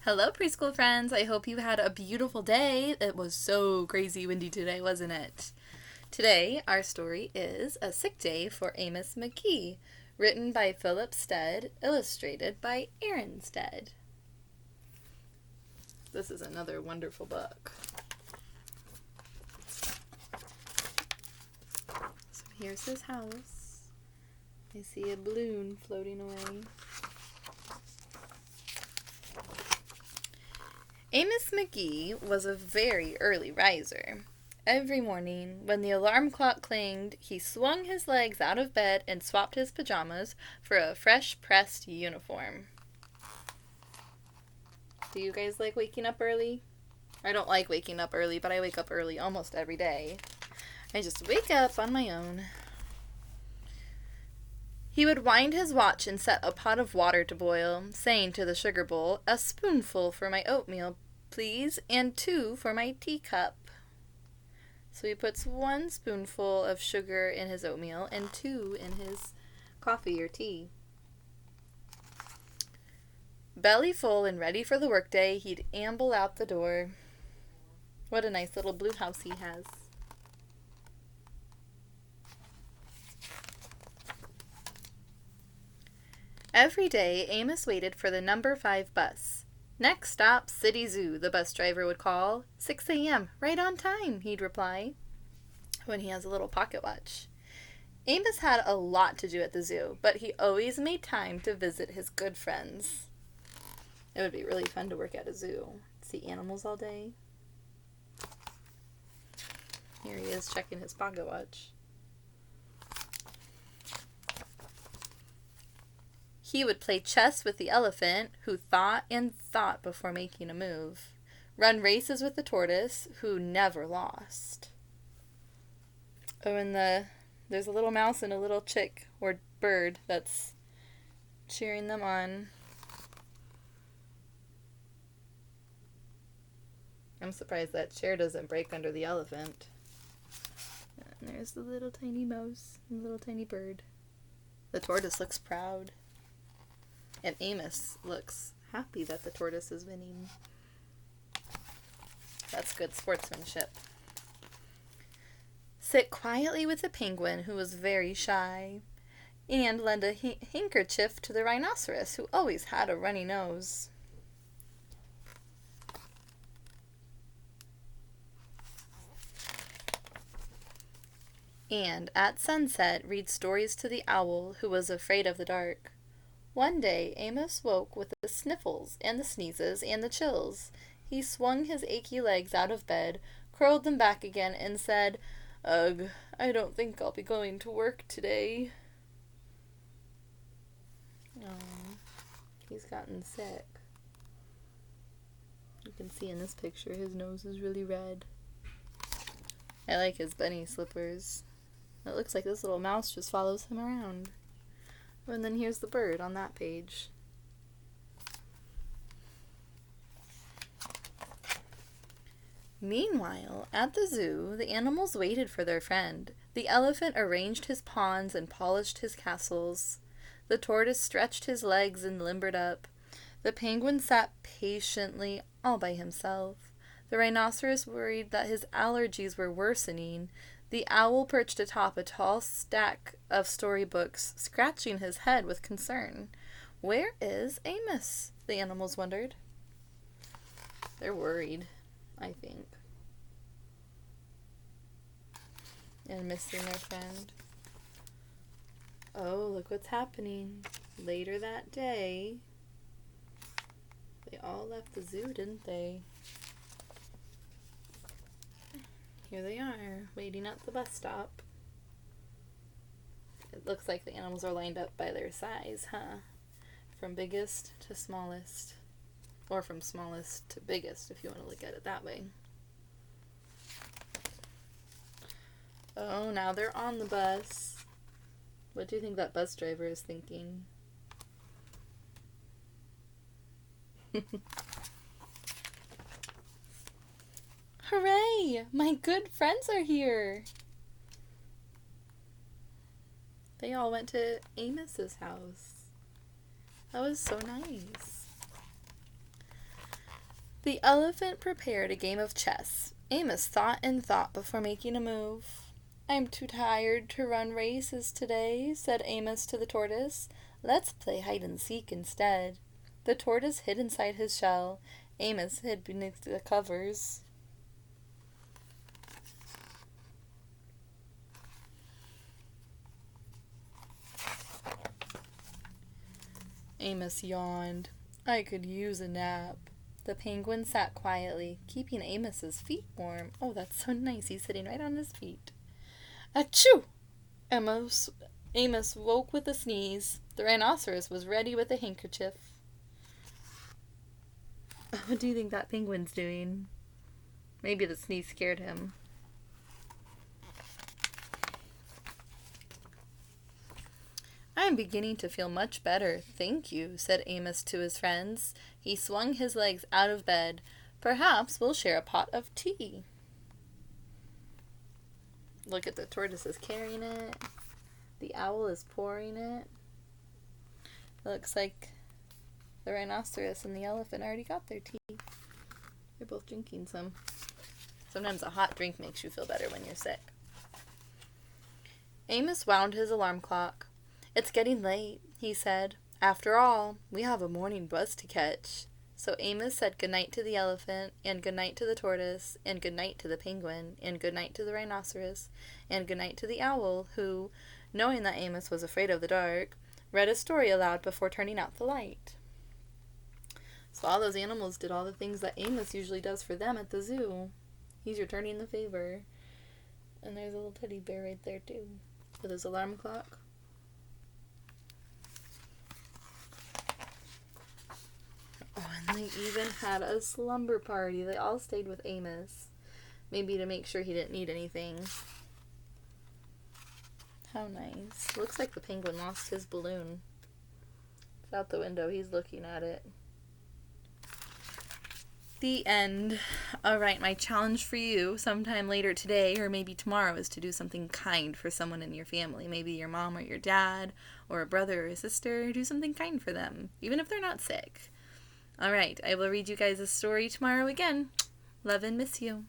Hello, preschool friends. I hope you had a beautiful day. It was so crazy windy today, wasn't it? Today, our story is A Sick Day for Amos McGee, written by Philip Stead, illustrated by Erin Stead. This is another wonderful book. So here's his house. I see a balloon floating away. Amos McGee was a very early riser. Every morning, when the alarm clock clanged, he swung his legs out of bed and swapped his pajamas for a fresh pressed uniform. Do you guys like waking up early? I don't like waking up early, but I wake up early almost every day. I just wake up on my own. He would wind his watch and set a pot of water to boil, saying to the sugar bowl, "A spoonful for my oatmeal, please, and 2 for my teacup." So he puts 1 spoonful of sugar in his oatmeal and 2 in his coffee or tea. Belly full and ready for the workday, he'd amble out the door. What a nice little blue house he has. Every day, Amos waited for the number 5 bus. "Next stop, City Zoo," the bus driver would call. 6 a.m., right on time, he'd reply, when he has a little pocket watch. Amos had a lot to do at the zoo, but he always made time to visit his good friends. It would be really fun to work at a zoo. See animals all day. Here he is checking his pocket watch. He would play chess with the elephant, who thought and thought before making a move. Run races with the tortoise, who never lost. Oh, and there's a little mouse and a little chick or bird that's cheering them on. I'm surprised that chair doesn't break under the elephant. And there's the little tiny mouse and little tiny bird. The tortoise looks proud. And Amos looks happy that the tortoise is winning. That's good sportsmanship. Sit quietly with the penguin, who was very shy, and lend a handkerchief to the rhinoceros, who always had a runny nose. And at sunset, read stories to the owl, who was afraid of the dark. One day, Amos woke with the sniffles and the sneezes and the chills. He swung his achy legs out of bed, curled them back again, and said, "Ugh, I don't think I'll be going to work today." Oh, he's gotten sick. You can see in this picture his nose is really red. I like his bunny slippers. It looks like this little mouse just follows him around. And then here's the bird on that page. Meanwhile, at the zoo, the animals waited for their friend. The elephant arranged his pawns and polished his castles. The tortoise stretched his legs and limbered up. The penguin sat patiently all by himself. The rhinoceros worried that his allergies were worsening. The owl perched atop a tall stack of storybooks, scratching his head with concern. Where is Amos? The animals wondered. They're worried, I think. And missing their friend. Oh, look what's happening. Later that day, they all left the zoo, didn't they? Here they are, waiting at the bus stop. It looks like the animals are lined up by their size, huh? From biggest to smallest. Or from smallest to biggest, if you want to look at it that way. Oh, now they're on the bus. What do you think that bus driver is thinking? Hooray! My good friends are here! They all went to Amos's house. That was so nice. The elephant prepared a game of chess. Amos thought and thought before making a move. "I'm too tired to run races today," said Amos to the tortoise. "Let's play hide and seek instead." The tortoise hid inside his shell. Amos hid beneath the covers. Amos yawned. "I could use a nap." The penguin sat quietly, keeping Amos's feet warm. Oh, that's so nice. He's sitting right on his feet. Achoo! Amos woke with a sneeze. The rhinoceros was ready with a handkerchief. What do you think that penguin's doing? Maybe the sneeze scared him. "I am beginning to feel much better, thank you," said Amos to his friends. He swung his legs out of bed. "Perhaps we'll share a pot of tea." Look at the tortoise is carrying it. The owl is pouring it. It looks like the rhinoceros and the elephant already got their tea. They're both drinking some. Sometimes a hot drink makes you feel better when you're sick. Amos wound his alarm clock. "It's getting late," he said. "After all, we have a morning bus to catch." So Amos said goodnight to the elephant, and goodnight to the tortoise, and goodnight to the penguin, and goodnight to the rhinoceros, and goodnight to the owl, who, knowing that Amos was afraid of the dark, read a story aloud before turning out the light. So all those animals did all the things that Amos usually does for them at the zoo. He's returning the favor. And there's a little teddy bear right there too, with his alarm clock. Oh, and they even had a slumber party. They all stayed with Amos. Maybe to make sure he didn't need anything. How nice. Looks like the penguin lost his balloon. It's out the window. He's looking at it. The end. Alright, my challenge for you sometime later today or maybe tomorrow is to do something kind for someone in your family. Maybe your mom or your dad or a brother or a sister. Do something kind for them, even if they're not sick. Alright, I will read you guys a story tomorrow again. Love and miss you.